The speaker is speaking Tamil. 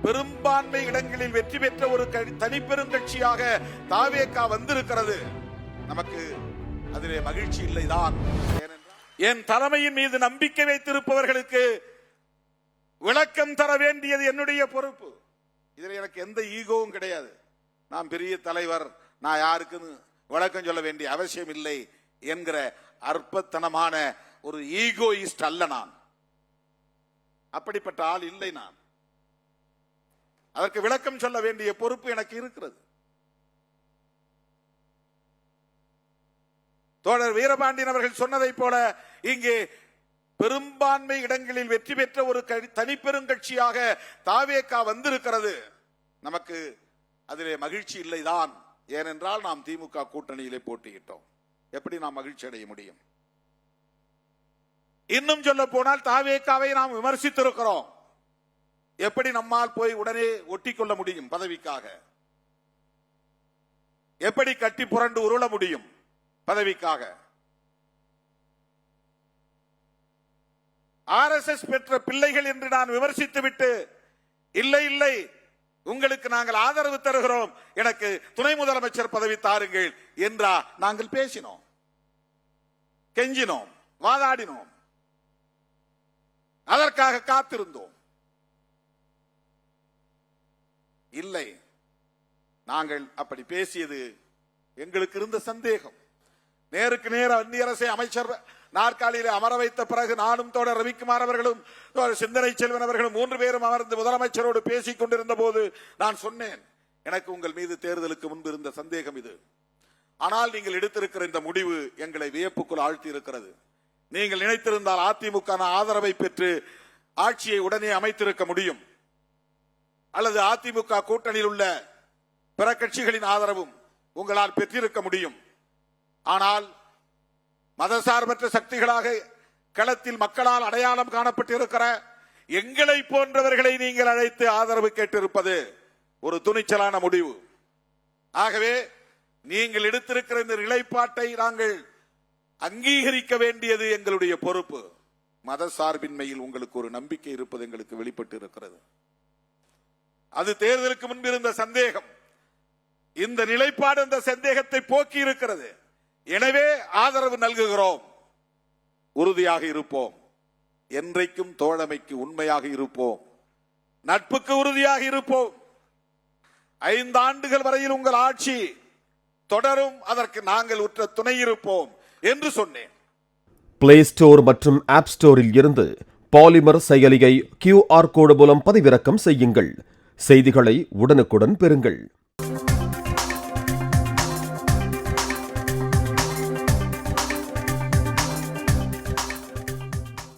பெரும்பான்மை இடங்களில் வெற்றி பெற்ற ஒரு தனிப்பெரும் கட்சியாக தாவேகா வந்திருக்கிறது. நமக்கு அதிலே மகிழ்ச்சி இல்லைதான். என் தலைமையின் மீது நம்பிக்கை வைத்திருப்பவர்களுக்கு விளக்கம் தர வேண்டியது என்னுடைய பொறுப்பு. இதில் எனக்கு எந்த ஈகோவும் கிடையாது. நான் பெரிய தலைவர், நான் யாருக்குன்னு விளக்கம் சொல்ல வேண்டிய அவசியம் இல்லை என்கிற அற்பத்தனமான ஒரு ஈகோயிஸ்ட் அல்ல நான். அப்படிப்பட்ட ஆள் இல்லை நான். அதற்கு விளக்கம் சொல்ல வேண்டிய பொறுப்பு எனக்கு இருக்கிறது. தோழர் வீரபாண்டியன் அவர்கள் சொன்னதை போல இங்கே பெரும்பான்மை இடங்களில் வெற்றி பெற்ற ஒரு தனிப்பெரும் கட்சியாக தாவேகா வந்திருக்கிறது. நமக்கு அதிலே மகிழ்ச்சி இல்லைதான். ஏனென்றால் நாம் திமுக கூட்டணியிலே போட்டியிட்டோம். எப்படி நாம் மகிழ்ச்சி அடைய முடியும்? இன்னும் சொல்ல போனால் தாவேகாவை நாம் விமர்சித்திருக்கிறோம். எப்படி நம்மால் போய் உடனே ஒட்டிக்கொள்ள முடியும்? பதவிக்காக எப்படி கட்டி புரண்டு உருள முடியும்? பதவிக்காக RSS பெற்ற பிள்ளைகள் என்று நான் விமர்சித்து விட்டு, இல்லை இல்லை உங்களுக்கு நாங்கள் ஆதரவு தருகிறோம், எனக்கு துணை முதலமைச்சர் பதவி தாருங்கள் என்றா நாங்கள் பேசினோம், கெஞ்சினோம், வாதாடினோம், அதற்காக காத்திருந்தோம். இல்லை, நாங்கள் அப்படி பேசியது எங்களுக்கு இருந்த சந்தேகம். நேருக்கு நேர அந்நிய அரசை அமைச்சர் நாற்காலியிலே அமர வைத்த பிறகு நானும் தோழர் ரவிக்குமார் அவர்களும் சிந்தனை செல்வன் அவர்களும் 3 பேரும் அமர்ந்து முதலமைச்சரோடு பேசிக் கொண்டிருந்த போது நான் சொன்னேன், எனக்கு உங்கள் மீது தேர்தலுக்கு முன்பு இருந்த சந்தேகம் இது. ஆனால் நீங்கள் எடுத்திருக்கிற இந்த முடிவு எங்களை வியப்புக்குள் ஆழ்த்தி இருக்கிறது. நீங்கள் நினைத்திருந்தால் அதிமுக ஆதரவை பெற்று ஆட்சியை உடனே அமைத்திருக்க முடியும், அல்லது அதிமுக கூட்டணியில் உள்ள பிற கட்சிகளின் ஆதரவும் உங்களால் பெற்றிருக்க முடியும். ஆனால் மதசார்பற்ற சக்திகளாக களத்தில் மக்களால் அடையாளம் காணப்பட்டிருக்கிற எங்களை போன்றவர்களை நீங்கள் அழைத்து ஆதரவு கேட்டிருப்பது ஒரு துணிச்சலான முடிவு. ஆகவே நீங்கள் எடுத்திருக்கிற இந்த நிலைப்பாட்டை நாங்கள் அங்கீகரிக்க வேண்டியது எங்களுடைய பொறுப்பு. மதசார்பின்மையில் உங்களுக்கு ஒரு நம்பிக்கை இருப்பது எங்களுக்கு வெளிப்பட்டு இருக்கிறது. அது தேர்தலுக்கு முன்பு இருந்த சந்தேகம். இந்த நிலைப்பாடு அந்த சந்தேகத்தை போக்கி இருக்கிறது. எனவே ஆதரவு நல்குகிறோம், உறுதியாக இருப்போம், என்றைக்கும் தோழமைக்கு உண்மையாக இருப்போம், நட்புக்கு உறுதியாக இருப்போம். 5 ஆண்டுகள் வரையில் உங்கள் ஆட்சி தொடரும், அதற்கு நாங்கள் உற்ற துணை இருப்போம் என்று சொன்னேன். பிளே ஸ்டோர் மற்றும் ஆப் ஸ்டோரில் இருந்து பாலிமர் செயலியை QR கோடு மூலம் பதிவிறக்கம் செய்யுங்கள். செய்திகளை உடனுக்குடன் பெறுங்கள்.